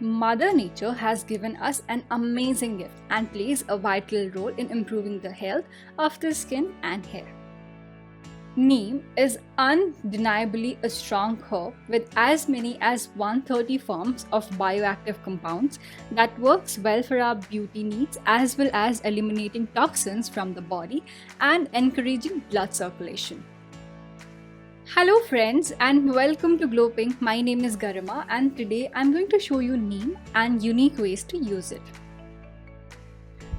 Mother Nature has given us an amazing gift and plays a vital role in improving the health of the skin and hair. Neem is undeniably a strong herb with as many as 130 forms of bioactive compounds that works well for our beauty needs as well as eliminating toxins from the body and encouraging blood circulation. Hello friends and welcome to Glow Pink. My name is Garima and today I'm going to show you neem and unique ways to use it.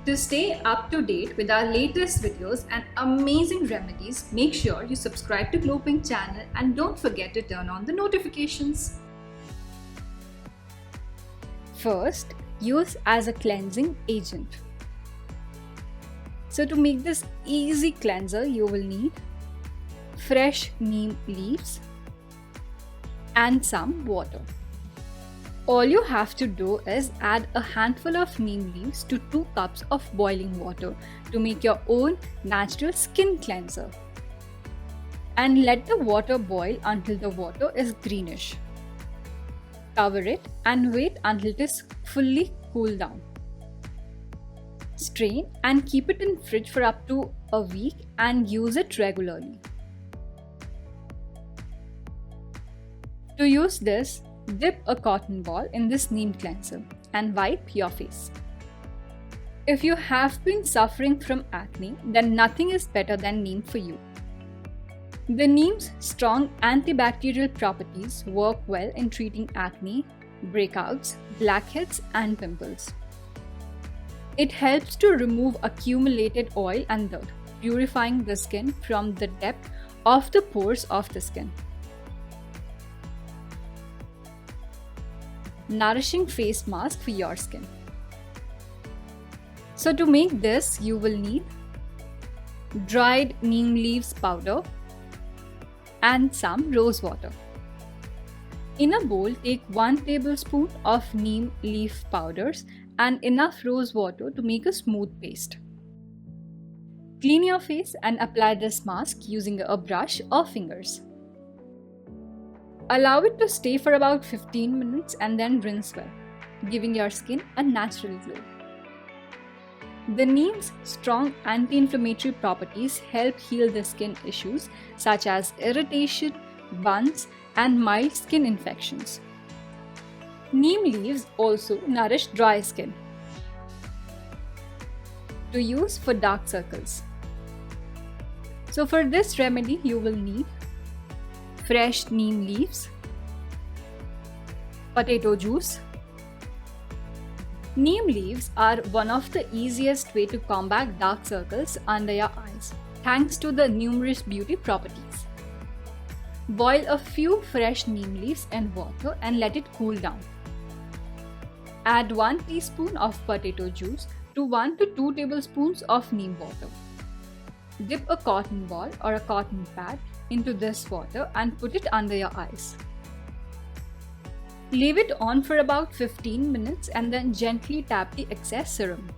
To stay up to date with our latest videos and amazing remedies, make sure you subscribe to Glow Pink channel and don't forget to turn on the notifications. First, use as a cleansing agent. So to make this easy cleanser, you will need fresh neem leaves and some water. All you have to do is add a handful of neem leaves to 2 cups of boiling water to make your own natural skin cleanser. And let the water boil until the water is greenish. Cover it and wait until it is fully cooled down. Strain and keep it in fridge for up to a week and use it regularly. To use this, dip a cotton ball in this neem cleanser and wipe your face. If you have been suffering from acne, then nothing is better than neem for you. The neem's strong antibacterial properties work well in treating acne, breakouts, blackheads, and pimples. It helps to remove accumulated oil and dirt, purifying the skin from the depth of the pores of the skin. Nourishing face mask for your skin. So to make this, you will need dried neem leaves powder and some rose water. In a bowl, take 1 tablespoon of neem leaf powders and enough rose water to make a smooth paste. Clean your face and apply this mask using a brush or fingers. Allow it to stay for about 15 minutes and then rinse well, giving your skin a natural glow. The neem's strong anti-inflammatory properties help heal the skin issues such as irritation, burns, and mild skin infections. Neem leaves also nourish dry skin. To use for dark circles. So for this remedy, you will need fresh neem leaves, potato juice. Neem leaves are one of the easiest way to combat dark circles under your eyes, thanks to the numerous beauty properties. Boil a few fresh neem leaves in water and let it cool down. Add 1 teaspoon of potato juice to 1 to 2 tablespoons of neem water. Dip a cotton ball or a cotton pad into this water and put it under your eyes. Leave it on for about 15 minutes and then gently tap the excess serum.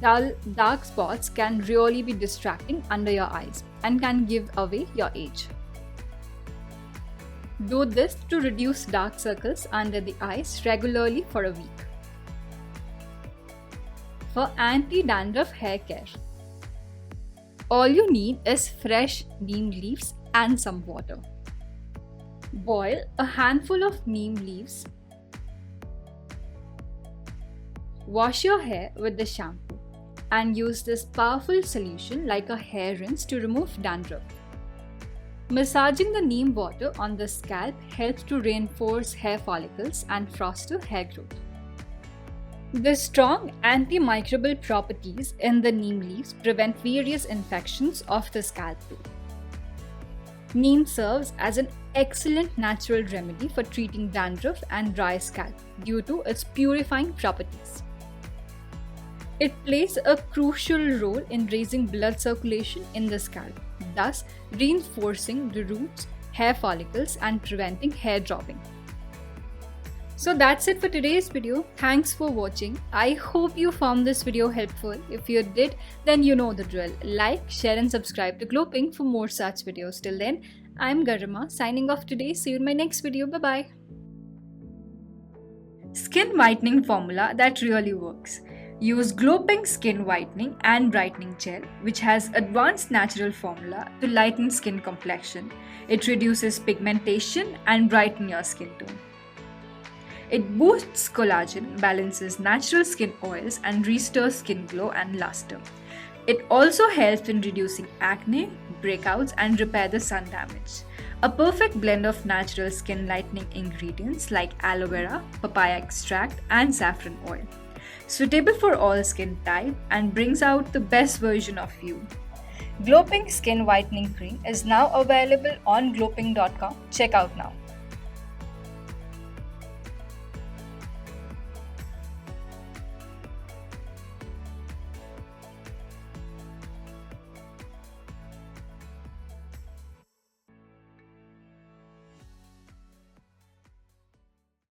Dull, dark spots can really be distracting under your eyes and can give away your age. Do this to reduce dark circles under the eyes regularly for a week. For anti-dandruff hair care, all you need is fresh neem leaves and some water. Boil a handful of neem leaves. Wash your hair with the shampoo and use this powerful solution like a hair rinse to remove dandruff. Massaging the neem water on the scalp helps to reinforce hair follicles and foster hair growth. The strong antimicrobial properties in the neem leaves prevent various infections of the scalp too. Neem serves as an excellent natural remedy for treating dandruff and dry scalp due to its purifying properties. It plays a crucial role in raising blood circulation in the scalp, thus reinforcing the roots, hair follicles, and preventing hair dropping. So that's it for today's video. Thanks for watching. I hope you found this video helpful. If you did, then you know the drill. Like, share and subscribe to Glow Pink for more such videos. Till then, I'm Garima signing off today. See you in my next video. Bye bye. Skin whitening formula that really works. Use Glow Pink Skin Whitening and Brightening Gel, which has advanced natural formula to lighten skin complexion. It reduces pigmentation and brightens your skin tone. It boosts collagen, balances natural skin oils, and restores skin glow and luster. It also helps in reducing acne, breakouts, and repair the sun damage. A perfect blend of natural skin lightening ingredients like aloe vera, papaya extract, and saffron oil. Suitable for all skin type and brings out the best version of you. Glow Pink Skin Whitening Cream is now available on glowpink.com. Check out now.